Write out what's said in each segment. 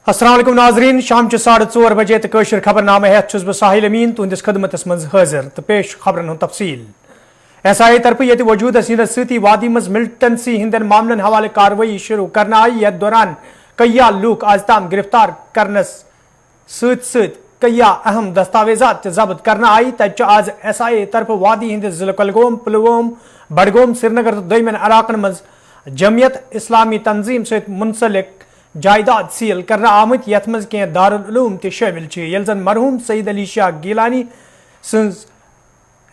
अस्सलाम वालेकुम नाजरीन, शाम 4:30 बजे तो कशर खबरनामे है बह साहिल अमीन तुंदिस खदमतस मज हाजिर तो पेश खबरन हुंद तफसील। SIA तरफ ये वजूद हसीनत सती वादी मज मिलिटेंसी हिंदन मामलन हवाले कार्रवाई शुरू करना आई। यथ दौरान कईया लूक आज ताम गिरफ्तार करनस सत कईया अहम दस्तावेजात जब्त करना आई। तच आज SIA तरफ वादी हिंद जिला कुलगाम, पुलवाम, बडगाम, श्रीनगर तो दयमन इलाकन मज जमियत इस्लामी तंजीम सहित मुंसलिक जायदाद सील करना आमत यथ मज कह दारुल उलूम ते शामिल छे। यल जन मरहूम सईद अली शाह गिलानी सज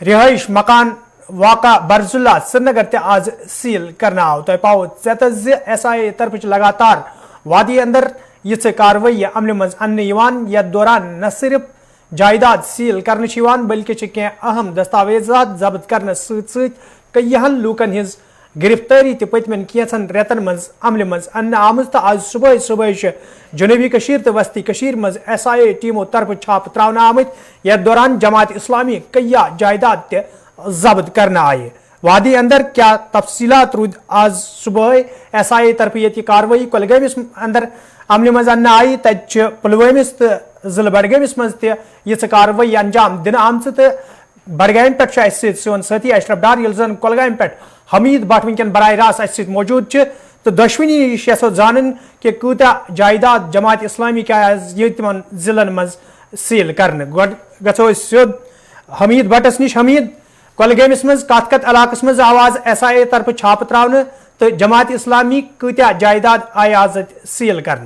रिहाइश मकान वाका बरजुल्ला श्रीनगर ते आज सील करना आव। तो पाओ SIA तरफ लगातार वादी अंदर ये कार्रवाई अमल मज अन्न यथ दौरान न सिर्फ जायदाद सील कर बल्कि कह अहम दस्तावेजात जब्त करने कईहन लूकन हिज गिरफ्तारी तो पतमन कैंसन रेतन मज अमल मज अन्न आमज तो आज सुबह जनूबी कशीर तो वस्ती कशीर मज SIA टीमों तरफ छाप त्रावन आमत। यथ दौरान जमात इस्लामी कईया जायदाद ते जब्त करना आए। वादी अंदर क्या तफसीलात रूद आज सुबह SIA तरफ ये कार्रवाई कुलगामिस अंदर अमल मज अन्न आई। तच पुलवामिस तो जिला बडगामिस मज ये कार्रवाई अंजाम दिन आम तो बडगाम पे सोन साथी अशरफ डार यल जन कुलगाम पे हमीद भट वनकन बराह रास्त मौजूद तो दशवनी नश यो जान कि कूत्या जायदाद जमात इस्लामी क्या तिमन जिलन मज सील कर गो सोद हमीद भटस नश। हमीद कुलगामिस मज कत इलाकस मज आवाज SIA तरफ छाप त्रावन तो जमात इस्लामी कूत्या जायदाद आय आज सील कर।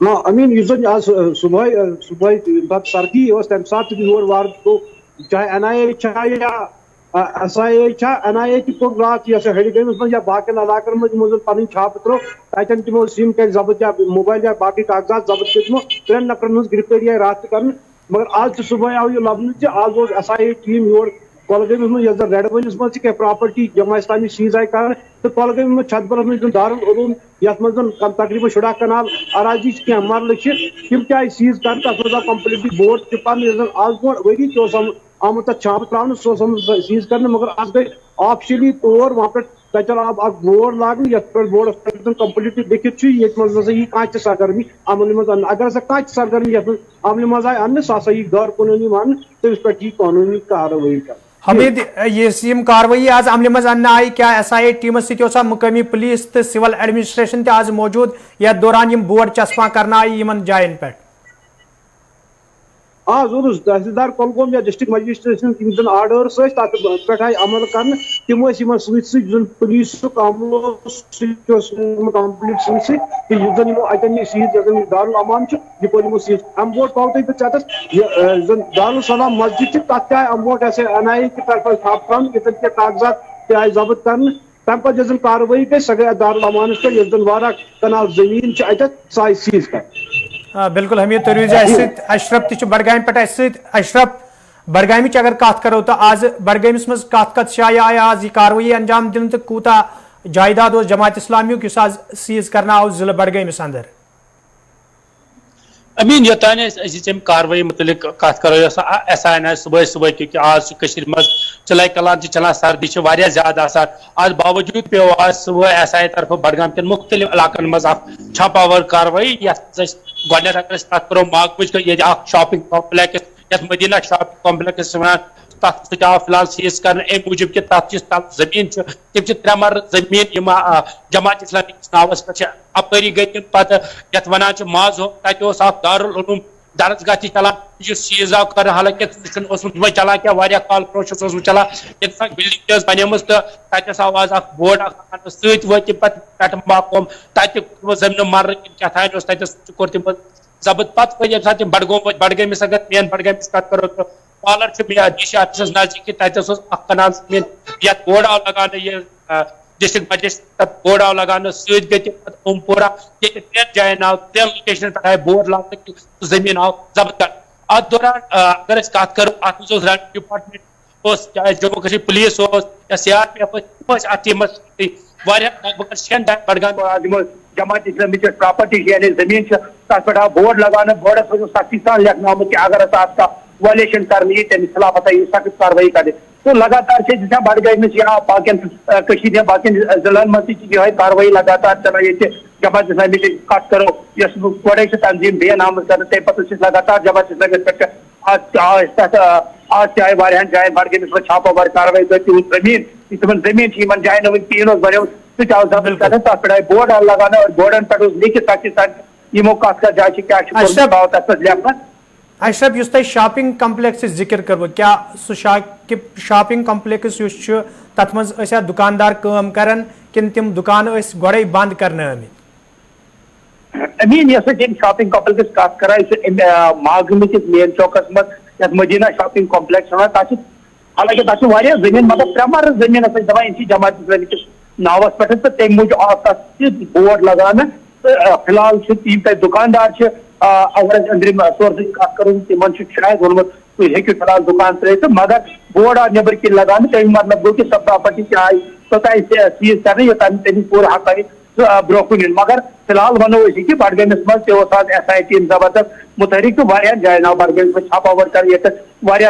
अमीन आज सुबह सर्दी तम सात योर वार गो चाहे NIA या SIA NIA तोड़ रात हडगमिस मज या बाकन इलाकन मज पन छाप त्रो तन तमो सिम कर जब्त या मोबाइल या बाकी कागजात जब्त करो 3 नफरन हज गिरफ्तारी आई रात कर। मगर आज सुबह आव यह लबन आज वो SIA टीम योर कुलगामिस मज रेड वलिस मज कह प्रॉपर्टी जमा इस्लामी सीज आई कर तो कुलगाम मज छतबरस मज दारुल उलूम यथ मज तकरीबन 16 कनाल अराजी कह मरल तम क्या सीज कर तथ मज कंप्लीटली बोर्ड टिपन आज ब्रो वरी तो आमुत छाप त्रावन सीज कर। मगर आज गई ऑफिशियली तौर वहाँ पे तचल अब बोर्ड लागन ये बोर्डस पे कंप्लीटली लिखित ये कह सरगर्मी अमल मज अन्न अगर कह सरगर्मी ये अमल मज आय अन्न सह यह गैर कानूनी मान तमिस पे कानूनी कार्रवाई कर। हमीद ये सीम कार्रवाई आज अमल मज अन्न आई क्या SIA टीम सो मुकामी पुलिस तो सिविल एडमिनिस्ट्रेशन आज मौजूद यथ दौरान बोर्ड चस्पा करना आई इन जायन पे? जरूर तहसीलदार कुलगाम या डिस्ट्रिक्ट मजिस्ट्रेशन आर्डर्स पे आई अमल कर तम पुलिस कंप्लीट अतन सीज दारुल अमान यह सीज अम बोट पाओ तुम चतस दारुल सलाम मस्जिद तथ आय अम बोट NIA की तरफ छाप त्रावन इतन के कागजात ते आय जब्त कर। तम पे कार्रवाई गई सह गई दारुल अमान पे वारा कनाल जमीन सह सीज कर। बिल्कुल हमीद तो अशरफ तह बडगाम पे अशरफ बडगाम अगर कत करो तो आज बडगामिस मज कत शाये आय आज यह कार्रवाई अंजाम दिन तो कूता जायदाद जमात इस्लामी आज सीज करना आव जिला बडगामिस अंदर? अमीन योतान कार्रवाई मुतलिक कत करो SIA सुबह सुबह क्योंकि आज मज चलाए कलान चलान सर्दी ज्यादा आज बावजूद पे आज सुबह SIA तरफ बडगाम के मुख्तलिफ इलाकन मज छापावर कार्रवाई गो कत करो माकबुज शॉपिंग कॉम्प्लेक्स यथ मदीना शॉपिंग कॉम्प्लेक्स तथ आव फिलहाल सीज कर मूजूब कि तथ तल जमीन तम 3 मर जमीन जमात इस्लामी नावस पे अपरी गई पे यथ वन माज तथा दारुल उलूम दरसगाह चलान सीज आव कर हालांकि वह चलान क्या काल प्रोसेस चलान बिल्डिंग बनेम तो तस आव आज बोर्ड सत माकूम तत जमीन मर क्या कोर तम जब्त पे बडगामिस अगर मेन बडगामिस कत करो तो कॉलर DC ऑफिस नजदीक तस कनाल जमीन ये बोर्ड आव लगाने ये डिस्ट्रिक्ट मजिस्ट्रेट बोर्ड आव लगाने ओमपुरा ये 3 जायन आव 3 लोकेशन पे आए बोर्ड लाने जमीन आव जब्त कर। अत दौरान अगर कत करो अत रेवेन्यू डिपार्टमेंट चाहे जम्मू कश्मीर पुलिस या CRPF team Budgam Jamaat Islami property यानी जमीन तथ पे बोर्ड लगाने बोर्डस पे सख्ती सान लिखना आमुत कि अगर आपका वायलेशन कर तमिस खिलाफ सख्त कार्रवाई कर। तो लगातार बडगामिस या बाकी बाकी जिलन मज कार्रवाई लगातार चलान जमात इस्लामी कत करो गोड़े तंजीम बेन आमद कर तम पे लगातार जमात इस्लामी पे आज चाहे वारियान जायन बडगमिस में छापावर कार्रवाई कर जमीन तमन जमीन इन जायन तीन बनो सह आव जब्त कर तथ पे बोर्ड लगाना और बोर्डन पे लिखित पाकिस्तान यमो कत जाए क्या तथ लिखना अशरफ युस तह शॉपिंग कम्प्लेक्स जिक्र कर क्या सह शॉपिंग कम्प्लेक्स तथ मज दुकानदार काम करन किन तिम दुकान गोड़े बंद करने अमीन शॉपिंग कॉम्प्लेक्स कत कर मागम किस मेन चौकस मज मदीना शॉपिंग कॉम्प्लेक्स हालांकि तक जमीन मतलब प्रमर जमीन दपान जमात इस्लामी किस नावस पे तो तम मूजूब बोर्ड लगाना तो फिलहाल तम दुकानदार अगर अंदरिम सोर्स कत करो तम शायद वोनमुत तुम हेकु फिलहाल दुकान त्रित मगर बोर्ड आव नबर किन लगान तम मतलब गो कि सब प्रॉपर्टी आय तोताई सीज कर तमिस पूरा हक ब्रो कुन मगर फिलहाल वनो कि बडगमिस मज SI टीम जबरदस्त मुतहरिक तो जायन आव बडगमिस में छापावर कर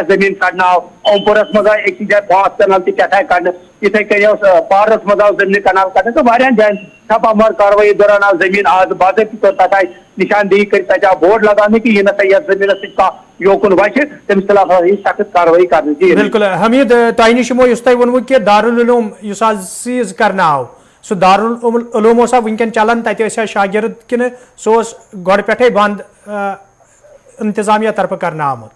जमीन कड़ना आव ओमपुरस मज एक जाए 5 कनाल क्या कड़ इथे कन पारस मज आव जमीन कनाल कड़ तो जायन छापामार कार्रवाई दौरान आव जमीन आज बाज़ाब्ती तौर तथ आय निशानदेही कर बोर्ड लगाने की यह ना जमीन योकुन वह तमिस खिलाफ सख्त कार्रवाई कर बिल्कुल हमीद तह निश वो कि दारुल उलूम सीज करना आव सह दारुल उलूम वनकन चलान तत शागिर्द कि सह गो पे बंद इंतजामिया तरफ करना आमुत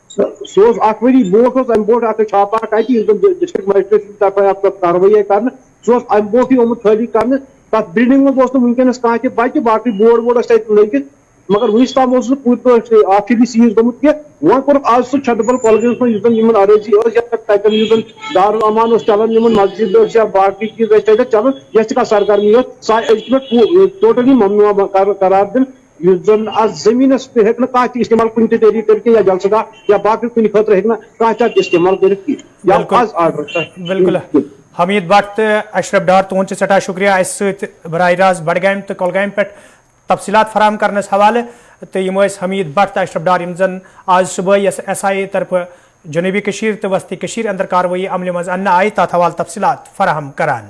सह वरी ब्रोट अम ब्रोट छापा डिस्ट्रिक्ट मजिस्ट्रेट तरफ कार्रवाई कर सह अम ब्रोट आमुत खाली कर तथ बिल्डिंग मज वनकस कह बच्चे बाकी बोर्ड वोर्ड लगित मगर वस तम पूरी आखिरी सीज गोमुत कि वो कोर आज सह छतबल कॉलेज में अरेजी तम दारुल अमान चलान मस्जिद या बाकी चीज चलान यह सरगर्मी टोटली ममनुआ करार दिन जन आज जमीन पे हेक कह इस्तेमाल कुन तरीके कर या जलसगा या बाकी कुन खतर हेक कह इस्तेमाल कर बिल्कुल हमीद भट्ट अशरफ डार तुहद सठा शुक्रिया बराह रास्त बडगाम तो कुलगाम पे तफसीलात फराम करने हवाले तो यम हमीद भट्ट अशरफ डार जन आज सुबह SI तरफ जनूबी कशीर तो वस्ती कशीर अंदर कार्रवाई अमल मज अन्न आय तथ हवाले तफसीलात फराहम करान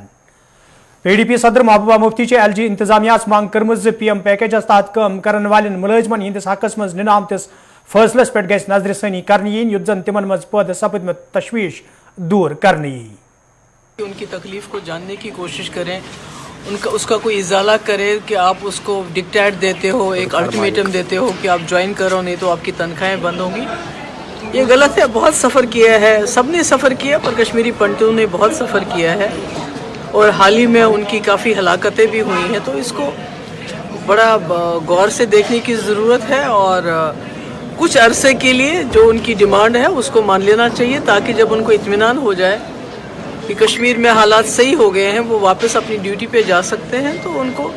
PDP सदर महबूबा मुफ्ती LG इंतजामिया मांग कर PM पैकेजस तहत काम करन वालन मुलाजमन हंदिस हकस मज निन आमतिस फैसलस पे गई नजरसानी करनी युत जन तिमन मज पद सपदमत तशवीश दूर करनी उनकी तकलीफ को जानने की कोशिश करें उसका कोई इजाला करे कि आप उसको डिक्टेट देते हो एक अल्टीमेटम देते हो कि आप ज्वाइन करो नहीं तो आपकी तनख्वाहें बंद होंगी ये गलत है। बहुत सफ़र किया है, सब ने सफ़र किया पर कश्मीरी पंडितों ने बहुत सफ़र किया है और हाल ही में उनकी काफ़ी हलाकतें भी हुई हैं, तो इसको बड़ा गौर से देखने की ज़रूरत है और कुछ अरसे के लिए जो उनकी डिमांड है उसको मान लेना चाहिए ताकि जब उनको इत्मीनान हो जाए कि कश्मीर में हालात सही हो गए हैं वो वापस अपनी ड्यूटी पे जा सकते हैं, तो उनको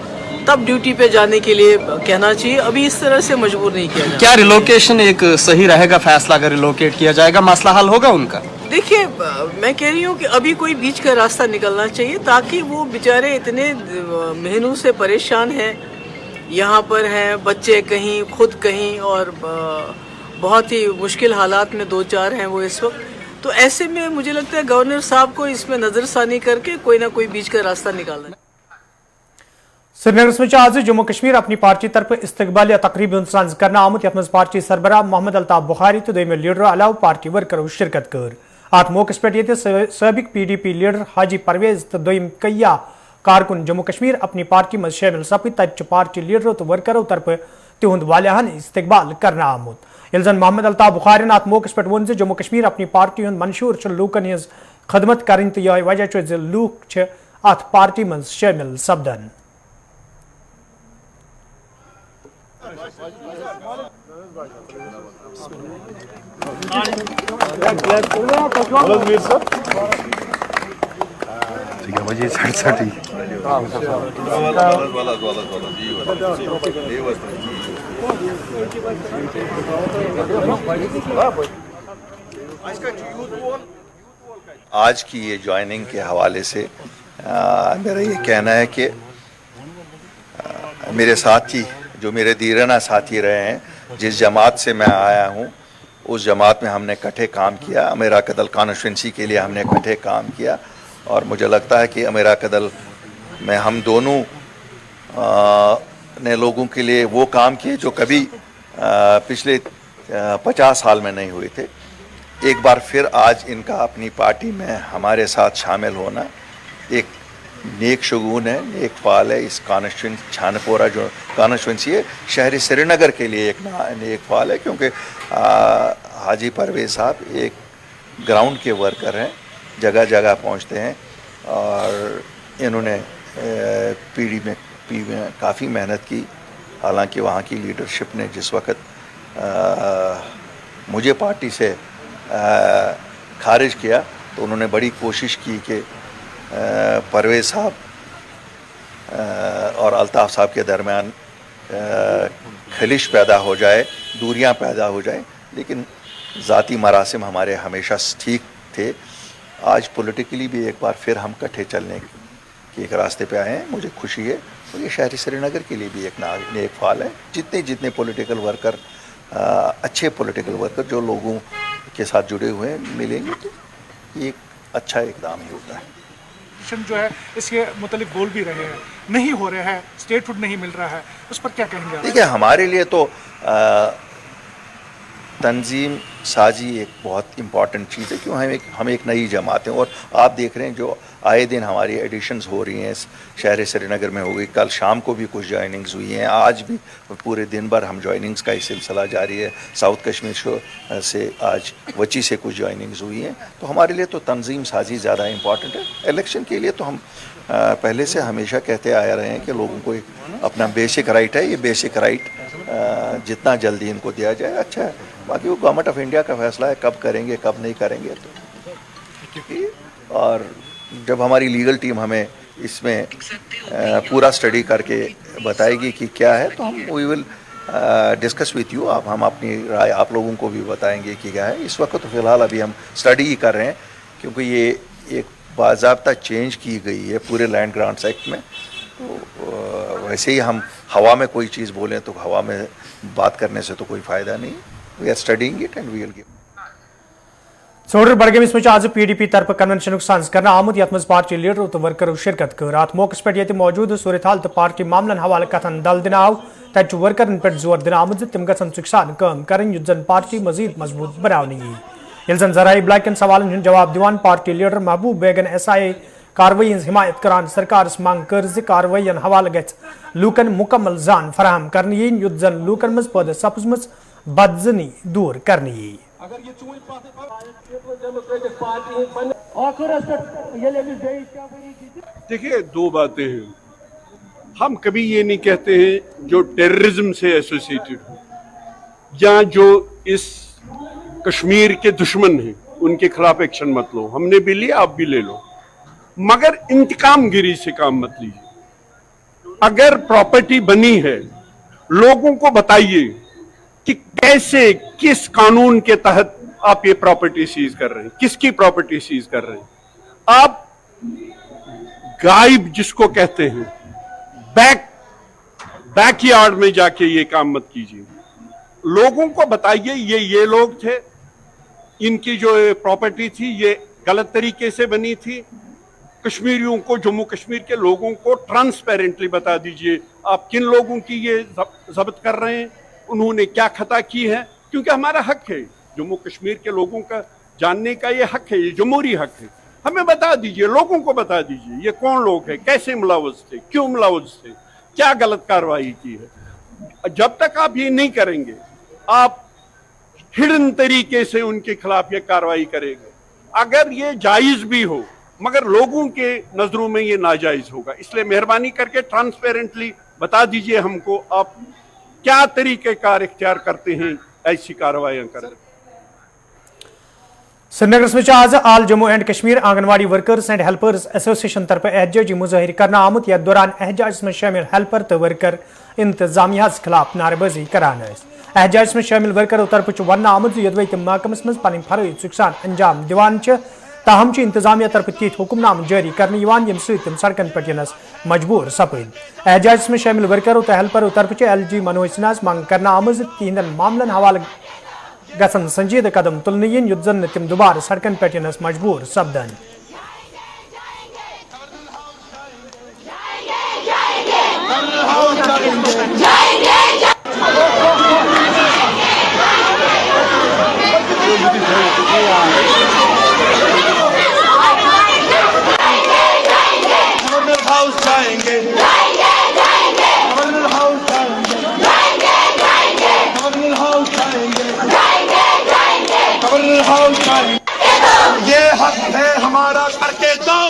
तब ड्यूटी पे जाने के लिए कहना चाहिए। अभी इस तरह से मजबूर नहीं किया जाए। क्या रिलोकेशन एक सही रहेगा फैसला अगर रिलोकेट किया जाएगा, मसला हल होगा उनका? देखिए मैं कह रही हूँ कि अभी कोई बीच का रास्ता निकलना चाहिए ताकि वो बेचारे इतने महीनों से परेशान हैं, यहाँ पर हैं, बच्चे कहीं खुद कहीं और बहुत ही मुश्किल हालात में दो चार हैं वो इस वक्त, तो ऐसे में मुझे लगता है गवर्नर साहब को इसमें नजरसानी करके कोई ना कोई बीच का रास्ता निकालना। श्रीनगर में आज जम्मू कश्मीर अपनी पार्टी तरफ इस्तकबालिया तकरीब करना आमुत यथ मज पार्टी सरबराह मोहम्मद अल्ताफ बुखारी तो दोम लीडर अलाव पार्टी वर्करों शिरकत कर। अत मौके पे सबक PDP लीडर हाजी परवेज तो दोम कैया कारकुन जम्मू कश्मीर अपनी पार्टी मज शामिल सपद तत पार्टी लीडरों तो वर्करों तरफ तिहुंद वालियान इस्तकबाल करना आमुत। यलजन मोहम्मद अल्ताफ बुखारी अत मौके पे वो जम्मू कश्मीर अपनी पार्टी हूं मंशूर लूकन हज खदमत कर तो यह वजह लूक अत पार्टी मज शामिल सपदन। आज की ये ज्वाइनिंग के हवाले से मेरा ये कहना है कि मेरे साथी जो मेरे दीराना साथी रहे हैं, जिस जमात से मैं आया हूँ उस जमात में हमने इकट्ठे काम किया, अमेरा कदल कॉन्स्टिट्यूंसी के लिए हमने इकट्ठे काम किया और मुझे लगता है कि अमेरा कदल में हम दोनों ने लोगों के लिए वो काम किए जो कभी पिछले 50 साल में नहीं हुए थे। एक बार फिर आज इनका अपनी पार्टी में हमारे साथ शामिल होना एक नेक शगुन है, नेक फाल है। इस कॉन्स्टिट्यूंसी छानपोरा जो कॉन्स्टिट्यूंसी है शहरी श्रीनगर के लिए एक नेक फाल है, क्योंकि हाजी परवेज साहब एक ग्राउंड के वर्कर हैं, जगह जगह पहुंचते हैं और इन्होंने पीढ़ी में काफ़ी मेहनत की। हालांकि वहाँ की लीडरशिप ने जिस वक्त मुझे पार्टी से खारिज किया तो उन्होंने बड़ी कोशिश की कि परवेज साहब और अल्ताफ़ साहब के दरमियान खलिश पैदा हो जाए, दूरियां पैदा हो जाए, लेकिन ज़ाती मरासिम हमारे हमेशा ठीक थे। आज पॉलिटिकली भी एक बार फिर हम इकट्ठे चलने के एक रास्ते पे आए हैं, मुझे खुशी है। और ये शहरी श्रीनगर के लिए भी एक नेक फाल है। जितने पॉलिटिकल वर्कर अच्छे पॉलिटिकल वर्कर जो लोगों के साथ जुड़े हुए हैं मिलेंगे तो ये एक अच्छा इकदाम ही होता है। जो है इसके मुतालिक बोल भी रहे हैं, नहीं हो रहा है, स्टेटहुड नहीं मिल रहा है, उस पर क्या कहेंगे? देखिए, हमारे लिए तो तंजीम साजी एक बहुत इम्पॉर्टेंट चीज़ है, क्यों हम एक नई जमात हैं और आप देख रहे हैं जो आए दिन हमारी एडिशंस हो रही हैं। शहर श्रीनगर में हो गई, कल शाम को भी कुछ जॉइनिंग्स हुई हैं, आज भी पूरे दिन भर हम जॉइनिंग्स का ही सिलसिला जारी है। साउथ कश्मीर से आज वची से कुछ जॉइनिंग्स हुई हैं। तो हमारे लिए तो तंजीम साजी ज़्यादा इम्पॉर्टेंट है। इलेक्शन के लिए तो हम पहले से हमेशा कहते आया रहे हैं कि लोगों को एक अपना बेसिक राइट है, ये बेसिक राइट जितना जल्दी इनको दिया जाए अच्छा है। बाकी वो गवर्नमेंट ऑफ इंडिया का फैसला है, कब करेंगे कब नहीं करेंगे। तो और जब हमारी लीगल टीम हमें इसमें पूरा स्टडी करके बताएगी कि क्या है तो हम we will discuss with you. हम अपनी राय आप लोगों को भी बताएंगे कि क्या है। इस वक्त तो फ़िलहाल अभी हम स्टडी ही कर रहे हैं, क्योंकि ये एक बाज़ाब्ता चेंज की गई है पूरे लैंड ग्रांट्स एक्ट में। तो वैसे ही हम हवा में कोई चीज़ बोलें तो हवा में बात करने से तो कोई फ़ायदा नहीं। We are studying it and we will give. सोडर बडगमिस में आज PDP तरफ कन्वेंशन संस कर आमुद यथ मज पार्टी लीडर तो वर्कर शिरकत कर। अत मौके पे मौजूद सूरत हाल तो पार्टी मामलन हवाले कथन दल दिन आव तत वर्करन पे जोर दिन आमुद तम गसन सुखसान काम करें युद्ध जन पार्टी मजीद मजबूत बनाने ये जन जराई ब्लैकन सवालन जवाब दिवान पार्टी लीडर महबूब बेगन SIA कार्रवाई हिमायत करान सरकार मांग कर कार्रवाई हवाले ग लूकन मुकम्मल जान फराहम करने युद्ध जन लूकन मज पद सपजम बदजनी दूर करने। देखिए, दो बातें हैं। हम कभी ये नहीं कहते हैं जो टेररिज्म से एसोसिएटेड हो या जो इस कश्मीर के दुश्मन हैं उनके खिलाफ एक्शन मत लो। हमने भी लिया, आप भी ले लो, मगर इंतकाम गिरी से काम मत लीजिए। अगर प्रॉपर्टी बनी है, लोगों को बताइए कि कैसे किस कानून के तहत आप ये प्रॉपर्टी सीज कर रहे हैं, किसकी प्रॉपर्टी सीज कर रहे हैं। आप गायब जिसको कहते हैं बैकयार्ड में जाके ये काम मत कीजिए। लोगों को बताइए ये लोग थे, इनकी जो प्रॉपर्टी थी ये गलत तरीके से बनी थी। कश्मीरियों को, जम्मू कश्मीर के लोगों को ट्रांसपेरेंटली बता दीजिए आप किन लोगों की ये जब्त कर रहे हैं, उन्होंने क्या खता की है, क्योंकि हमारा हक है जम्मू कश्मीर के लोगों का जानने का। ये हक है, ये जमहूरी हक है। हमें बता दीजिए, लोगों को बता दीजिए ये कौन लोग हैं, कैसे मुलव्वस थे, क्यों मुलव्वस थे, क्या गलत कार्रवाई की है। जब तक आप ये नहीं करेंगे, आप हिडन तरीके से उनके खिलाफ ये कार्रवाई करेंगे। अगर ये जायज भी हो मगर लोगों के नजरों में ये नाजायज होगा। इसलिए मेहरबानी करके ट्रांसपेरेंटली बता दीजिए हमको आप क्या तरीक़ेकार इख्तियार करते हैं ऐसी कार्रवाइयां करें। श्रीनगर में आज all Jammu and Kashmir anganwadi workers and helpers association तरफ एहजाजी मुजाहिर करना आमुद। यथ दौरान एहजाज में शामिल हेल्पर तो वर्कर इंतजामिया खिलाफ नारेबाजी करान। एहजाज में शामिल वर्कर तरफ वन आमुद यदि तम महकमस मज पन फरज सुखसान अंजाम दिवान ताहम इंतजामिया तरफ तिथ हुक्मनाम जारी करने यम सड़कन पे यनस मजबूर सपद। एहजाज में शामिल वर्कर तो हेल्पर तरफ LG मनोज सिन्हा मांग करना आमज तिहंदन मामलन हवाले गसन संजीद कदम तुलने युद्ध जन तम दोबारा सड़कन पे यनस मजबूर सपदन। ये हक है हमारा करके दो,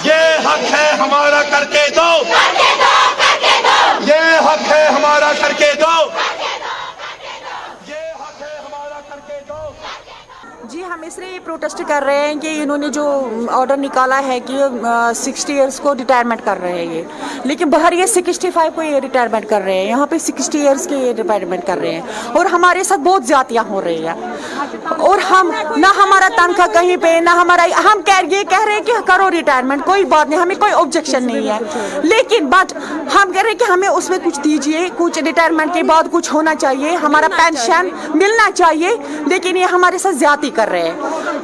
ये हक है हमारा करके दो, ये हक है हमारा करके दो, ये हक है हमारा करके दो। जी हम इसलिए प्रोटेस्ट कर रहे हैं कि इन्होंने जो ऑर्डर निकाला है कि 60 इयर्स को रिटायरमेंट कर रहे हैं ये, लेकिन बाहर ये 65 को ये रिटायरमेंट कर रहे हैं, यहाँ पे 60 इयर्स के ये रिटायरमेंट कर रहे हैं और हमारे साथ बहुत ज्यादतियाँ हो रही है। और हम ना हमारा तनख्वाह कहीं पे ना हमारा, हम ये कह रहे हैं कि करो रिटायरमेंट, कोई बात नहीं, हमें कोई ऑब्जेक्शन नहीं है, लेकिन बट हम कह रहे हैं कि हमें उसमें कुछ दीजिए, कुछ रिटायरमेंट के बाद कुछ होना चाहिए, हमारा पेंशन मिलना चाहिए, लेकिन ये हमारे साथ ज्यादती कर रहे हैं।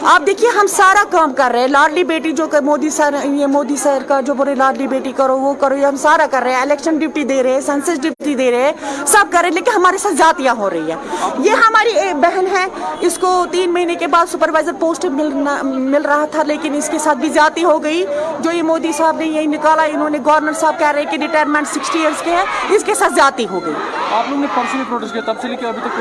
आप देखिए हम सारा काम कर रहे हैं, लाडली बेटी जो मोदी सर का जो बोले लाडली बेटी करो वो करो, ये हम सारा कर रहे हैं, इलेक्शन ड्यूटी दे रहे हैं, सेंसस ड्यूटी दे रहे हैं, सब कर रहे हैं, लेकिन हमारे साथ जातियाँ हो रही है। ये हमारी एक बहन है, इसको 3 महीने के बाद सुपरवाइजर पोस्ट मिल रहा था, लेकिन इसके साथ भी जाति हो गई। जो ये मोदी साहब ने यही निकाला, इन्होंने गवर्नर साहब कह रहे हैं कि रिटायरमेंट 60 इयर्स के है, इसके साथ जाति हो गई। आप लोग ने पर्सनली प्रोटेस्ट किया, तब से लेकर अभी तक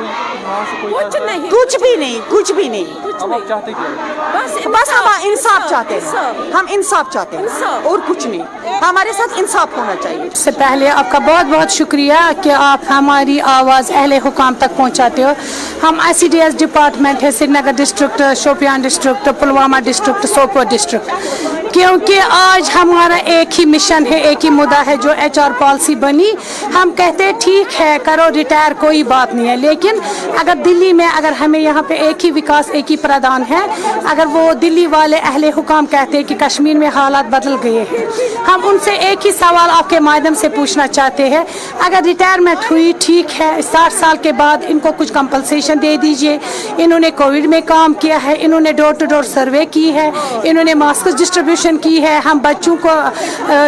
कुछ नहीं, कुछ भी नहीं, कुछ भी नहीं। अब आप चाहते क्या? बस हम इंसाफ चाहते हैं, हम इंसाफ चाहते हैं और कुछ नहीं, हमारे साथ इंसाफ होना चाहिए। इससे पहले आपका बहुत बहुत शुक्रिया कि आप हमारी आवाज़ अहले हुकाम तक पहुंचाते हो। हम ICDS डिपार्टमेंट है, Srinagar district, Shopian district, Pulwama district, Sopore district, क्योंकि आज हमारा एक ही मिशन है, एक ही मुद्दा है जो HR पॉलिसी बनी। हम कहते हैं ठीक है करो रिटायर, कोई बात नहीं है, लेकिन अगर दिल्ली में अगर हमें यहाँ पे एक ही विकास एक ही प्रधान है, अगर वो दिल्ली वाले अहले हुकाम कहते हैं कि कश्मीर में हालात बदल गए हैं, हम उनसे एक ही सवाल आपके माध्यम से पूछना चाहते हैं, अगर रिटायरमेंट हुई ठीक है, 60 साल के बाद इनको कुछ कंपनसेशन दे दीजिए। इन्होंने कोविड में काम किया है, इन्होंने डोर टू डोर सर्वे की है, इन्होंने मास्क डिस्ट्रीब्यूशन की है, हम बच्चों को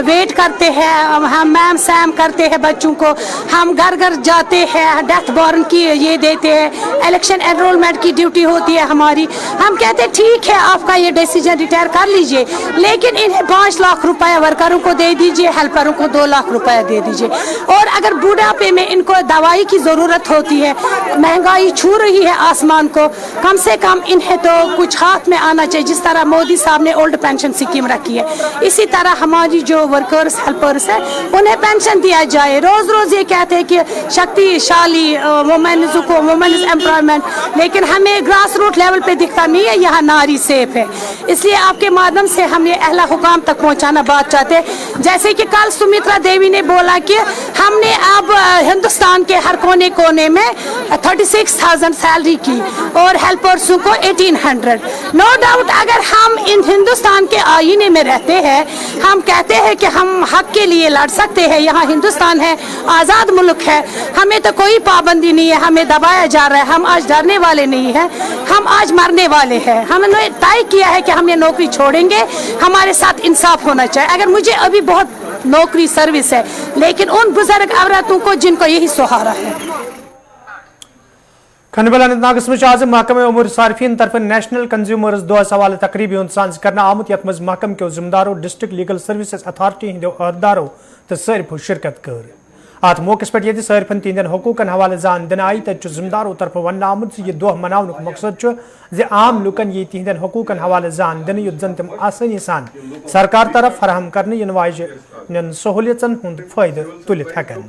वेट करते हैं, हम मैम सैम करते हैं बच्चों को, हम घर घर जाते हैं, डेथ वारंट की ये देते हैं, इलेक्शन एनरोलमेंट की ड्यूटी होती है हमारी। हम कहते हैं ठीक है आपका ये डिसीजन रिटायर कर लीजिए, लेकिन इन्हें 5 लाख रुपया वर्करों को दे दीजिए, हेल्परों को 2 लाख रुपया दे दीजिए। और अगर बुढ़ापे में इनको दवाई की ज़रूरत होती है, महंगाई छू रही है आसमान को, कम से कम इन्हें तो कुछ हाथ में आना चाहिए। जिस तरह मोदी साहब ने ओल्ड पेंशन स्कीम रखी है, इसी तरह हमारी जो वर्कर्स हेल्पर्स है उन्हें पेंशन दिया जाए। रोज़ रोज़ ये कहते हैं कि शक्तिशाली वुमेन्स को वुमेन्स एम्प्लॉयमेंट, लेकिन हमें ग्रास रूट लेवल पे दिखता नहीं है यहाँ नारी सेफ है। इसलिए आपके माध्यम से हम ये अहला हुकाम तक पहुँचाना बात चाहते हैं। जैसे कि कल सुमित्रा देवी ने बोला कि हमने अब हिंदुस्तान के हर कोने कोने में 36,000 सैलरी की और हेल्पर्सों को 1800। नो डाउट अगर हम इन हिंदुस्तान के आईने में रहते हैं, हम कहते हैं कि हम हक के लिए लड़ सकते हैं, यहाँ हिंदुस्तान है, आज़ाद मुल्क है, हमें तो कोई पाबंदी नहीं है, हमें दबाया जा रहा है, हम आज डरने वाले नहीं हैं, हम आज मरने वाले हैं। हमने तय किया है कि हम ये नौकरी छोड़ेंगे, हमारे साथ इंसाफ होना चाहिए। अगर मुझे अभी बहुत नौकरी सर्विस है, लेकिन उन बुजुर्ग औरतों को जिनको यही सहारा है। खनबल अनंतनागस में आज महकमे उमूर सार्फिन तरफ नेशनल कंज्यूमर्स दोस हवाले तकरीबी साज कर आमुत यथ मज महकम के जिम्मेदारों डिस्ट्रिक्ट लीगल सर्विसेज अथॉरिटी हंदो अहदेदारों तो सारिफो शिरकत कर। अत मौके पे सारिफन तिहंदन हकूकन हवाले जान दिन आई तो जिम्मेदारों तरफ वन आमुत यह दोह मनावन मकसद जे आम लुकन ये तिहंदन हकूकन हवाले जान दिन युद्ध जन तम आसानी सान सरकार तरफ फराहम करने इन वाजन सहूलियतन हुंद फायदे तुलित हकन।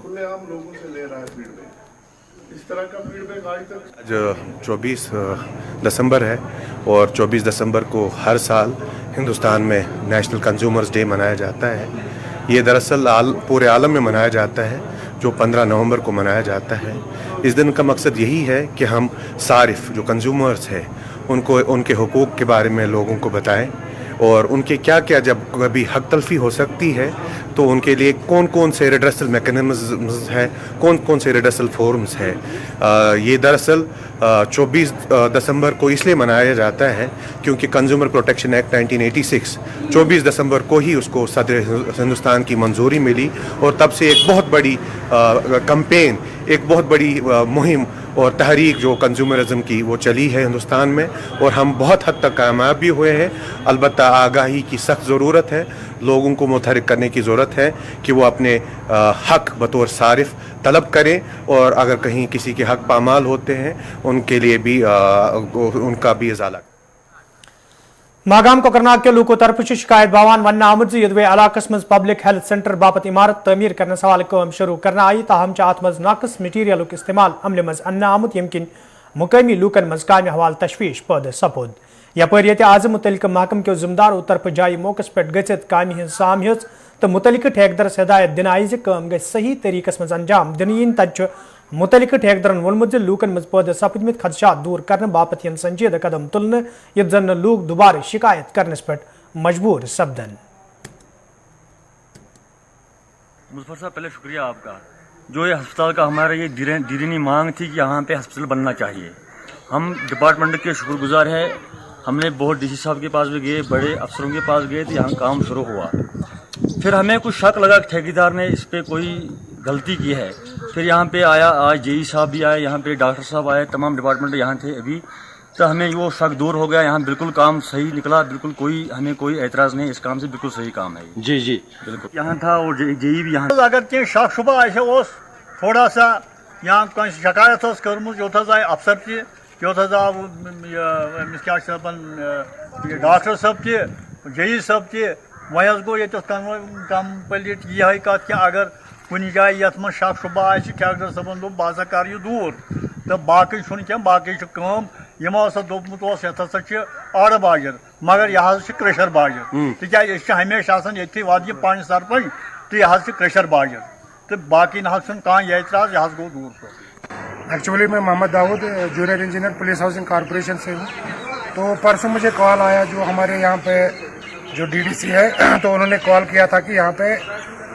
आज 24 दिसंबर है और 24 दिसंबर को हर साल हिंदुस्तान में नेशनल कंज्यूमर्स डे मनाया जाता है। ये दरअसल पूरे आलम में मनाया जाता है, जो 15 नवंबर को मनाया जाता है। इस दिन का मकसद यही है कि हम सारिफ जो कंज्यूमर्स हैं उनको उनके हुकूक के बारे में लोगों को बताएं और उनके क्या क्या जब कभी हक तलफी हो सकती है तो उनके लिए कौन कौन से रिड्रेसल मैकेनिज्म्स है, कौन कौन से रिड्रेसल फोरम्स है। ये दरअसल 24 दिसंबर को इसलिए मनाया जाता है क्योंकि कंज्यूमर प्रोटेक्शन एक्ट 1986 24 दिसंबर को ही उसको सदर हिंदुस्तान की मंजूरी मिली और तब से एक बहुत बड़ी कैंपेन, एक बहुत बड़ी मुहिम और तहरीक जो कंज्यूमरिज्म की वो चली है हिंदुस्तान में और हम बहुत हद तक कामयाब भी हुए हैं। अलबत्ता आगाही की सख्त ज़रूरत है, लोगों को मुतहरिक करने की ज़रूरत है कि वो अपने हक़ बतौर सारिफ तलब करें और अगर कहीं किसी के हक़ पामाल होते हैं उनके लिए भी उनका भी इजाला। मागाम कोकरनाग के लूको तरफ शिकायत बावान वन आमद यदवे इलाकस मज पब्लिक हेल्थ सेंटर बापत इमारत तमीर करने सवाल काम शुरू करना आई ताहम अत मज नाकस मटीरियल इस्तेमाल अमल मज अन्न आमुत यमकिन मुकामी लूकन मज काम हवाल तशवीश पैदा सपोद यपर ये आज मुतलिक महकम के जिम्मेदारों तरफ जाय मौकस पे गचित काम हज साम हज तो मुतलिक ठेकदरस हिदायत दिन आई काम ग सही तरीकस मज अंजाम दिन इन तत मुतलिक ठेकदरन वोनमुत लूकन मज पैदा सपदमित खदशात दूर करने बापत यन संजीदा कदम तुलने यद जन लूक दोबारा शिकायत करने पे मजबूर सपदन। मुजफ्फर साहब, पहले शुक्रिया आपका। जो ये अस्पताल का हमारा ये दीनी मांग थी कि यहाँ पे हॉस्पिटल बनना चाहिए, हम डिपार्टमेंट के शुक्रगुजार हैं। हमने बहुत डीसी साहब के पास भी गए, बड़े अफसरों के पास गए तो यहाँ काम शुरू हुआ। फिर हमें कुछ शक लगा कि ठेकेदार ने इस पर कोई गलती की है। फिर यहाँ पे आया, आज जेई साहब भी आए, यहाँ पे डॉक्टर साहब आए, तमाम डिपार्टमेंट यहाँ थे अभी, तो हमें वो शक दूर हो गया। यहाँ बिल्कुल काम सही निकला, बिल्कुल हमें कोई एतराज़ नहीं, इस काम से बिल्कुल सही काम है। जी जी बिल्कुल यहाँ था और जेई भी यहाँ। अगर कह शक शुबा थोड़ा सा यहाँ कहीं शिकायत कर्म योत आए अफसर तह योत आव क्या डॉक्टर साहब तह जेई साहब तह वह गो ये कम्प्लीट यह कत कि अगर कुछ जाए ये मज शक शुबा आ ठेकेदार साहबन दोप बह कर यह दूर तो बाकी क्या बाकी यमो दोपमुत ये हसा आड़ बाजर मगर यह क्रशर बाजर तिक हमेशा ये वाद पान सरपंच तो यह क्रशर बाजर तो बाकी ना कह एतराज यह गो दूर। एक्चुअली मैं Mohammad Daud junior engineer police housing corporation से हूँ। तो परसों मुझे कॉल आया, जो हमारे यहाँ पे जो डीडीसी है तो उन्होंने कॉल किया था कि यहाँ पे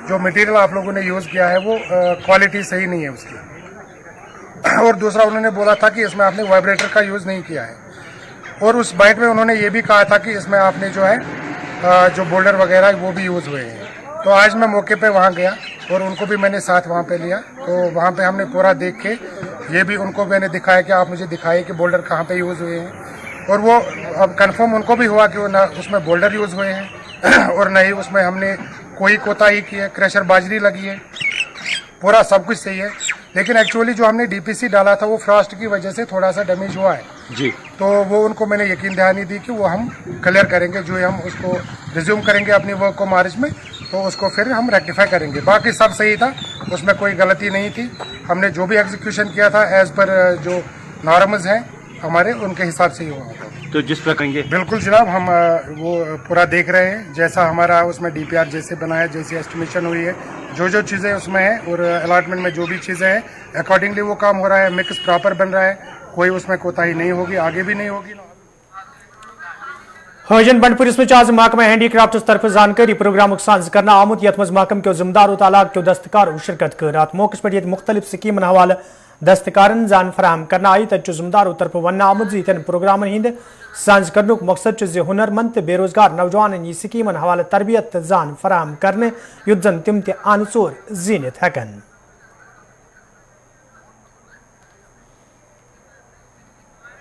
जो मटेरियल आप लोगों ने यूज़ किया है वो क्वालिटी सही नहीं है उसकी, और दूसरा उन्होंने बोला था कि इसमें आपने वाइब्रेटर का यूज़ नहीं किया है, और उस बाइट में उन्होंने ये भी कहा था कि इसमें आपने जो है जो बोल्डर वगैरह वो भी यूज़ हुए हैं। तो आज मैं मौके पे वहाँ गया और उनको भी मैंने साथ वहाँ पे लिया, तो वहाँ पे हमने पूरा देख के ये भी उनको मैंने दिखाया कि आप मुझे दिखाइए कि बोल्डर कहाँ पे यूज़ हुए हैं, और वो अब कंफर्म उनको भी हुआ कि वो ना उसमें बोल्डर यूज़ हुए हैं और ना ही उसमें हमने कोई कोताही की है, क्रशर बाजरी लगी है, पूरा सब कुछ सही है। लेकिन एक्चुअली जो हमने डीपीसी डाला था वो फ्रॉस्ट की वजह से थोड़ा सा डैमेज हुआ है जी, तो वो उनको मैंने यकीन दहानी दी कि वो हम क्लियर करेंगे, जो हम उसको रिज्यूम करेंगे अपनी वर्क को मार्च में, तो उसको फिर हम रेक्टिफाई करेंगे। बाकी सब सही था, उसमें कोई गलती नहीं थी। हमने जो भी एग्जीक्यूशन किया था एज पर जो नॉर्म्स हैं हमारे, उनके हिसाब से ही हुआ था। तो जिस पर कहेंगे बिल्कुल जनाब, हम वो पूरा देख रहे हैं, जैसा हमारा उसमें डीपीआर जैसे बनाया, जैसी एस्टिमेशन हुई है, जो चीज़ें उसमें हैं और अलॉटमेंट में जो भी चीज़ें हैं अकॉर्डिंगली वो काम हो रहा है, मिक्स प्रॉपर बन रहा है, कोई उसमें कोताही नहीं होगी, आगे भी नहीं होगी। हजन बंडपुरिस में आज महकमा हैंडीक्राफ्ट तरफ जानकारी प्रोग्राम साज करना आमुत यथ मज महकम के जिम्मेदारों तालाक के दस्तकार शिरकत कर अत मौके पर मुख्तलिफ स्कीमन हवाले दस्तकारन जान फराहम करना आई तथ जिम्मेदारों तरफ वन आमुत इन प्रोग्राम हिंद साज करनुक मकसद बेहुनरमंद तो बेरोजगार नौजवान यह स्कीमन हवाले तरबियत जान फराहम करने युद्ध जन तिम तनसोर जीनित हेकन।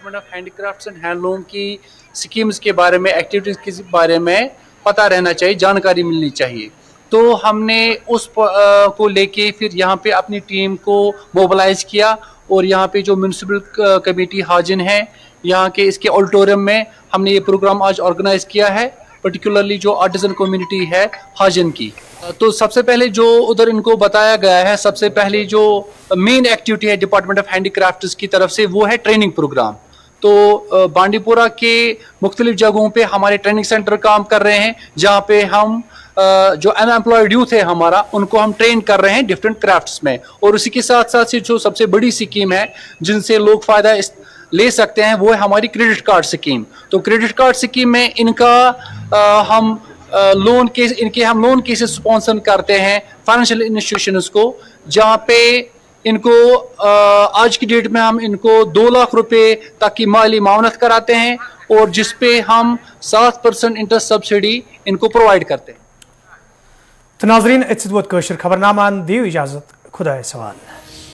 ऑफ हैंडीक्राफ्ट्स एंड हैंडलूम की स्कीम्स के बारे में, एक्टिविटीज़ के बारे में पता रहना चाहिए, जानकारी मिलनी चाहिए। तो हमने उस को लेके फिर यहाँ पे अपनी टीम को मोबिलाइज किया और यहाँ पे जो म्यूनिसिपल कमेटी हाजिन है यहाँ के इसके ऑडिटोरियम में हमने ये प्रोग्राम आज ऑर्गेनाइज किया है, पर्टिकुलरली जो आर्टिजन कम्युनिटी है हाजिन की। तो सबसे पहले जो उधर इनको बताया गया है, सबसे पहले जो मेन एक्टिविटी है डिपार्टमेंट ऑफ हैंडीक्राफ्ट्स की तरफ से वो है ट्रेनिंग प्रोग्राम। तो बांडीपुरा के मुख्तलिफ जगहों पे हमारे ट्रेनिंग सेंटर काम कर रहे हैं, जहाँ पे हम जो अनएम्प्लॉयड यूथ है हमारा, उनको हम ट्रेन कर रहे हैं डिफरेंट क्राफ्ट्स में। और उसी के साथ साथ से जो सबसे बड़ी स्कीम है जिनसे लोग फ़ायदा ले सकते हैं वो है हमारी क्रेडिट कार्ड स्कीम। तो क्रेडिट कार्ड स्कीम में इनका हम लोन केस इनके हम लोन केसेस स्पॉन्सर करते हैं फाइनेंशियल इंस्टीट्यूशंस को, जहाँ पे इनको आज की डेट में हम इनको 2 लाख रुपए तक की माली मावनत कराते हैं और जिसपे हम 7% इंटरेस्ट सब्सिडी इनको प्रोवाइड करते हैं। तो नाजरीन, खबरनामा दियो इजाजत, खुदा सवाल।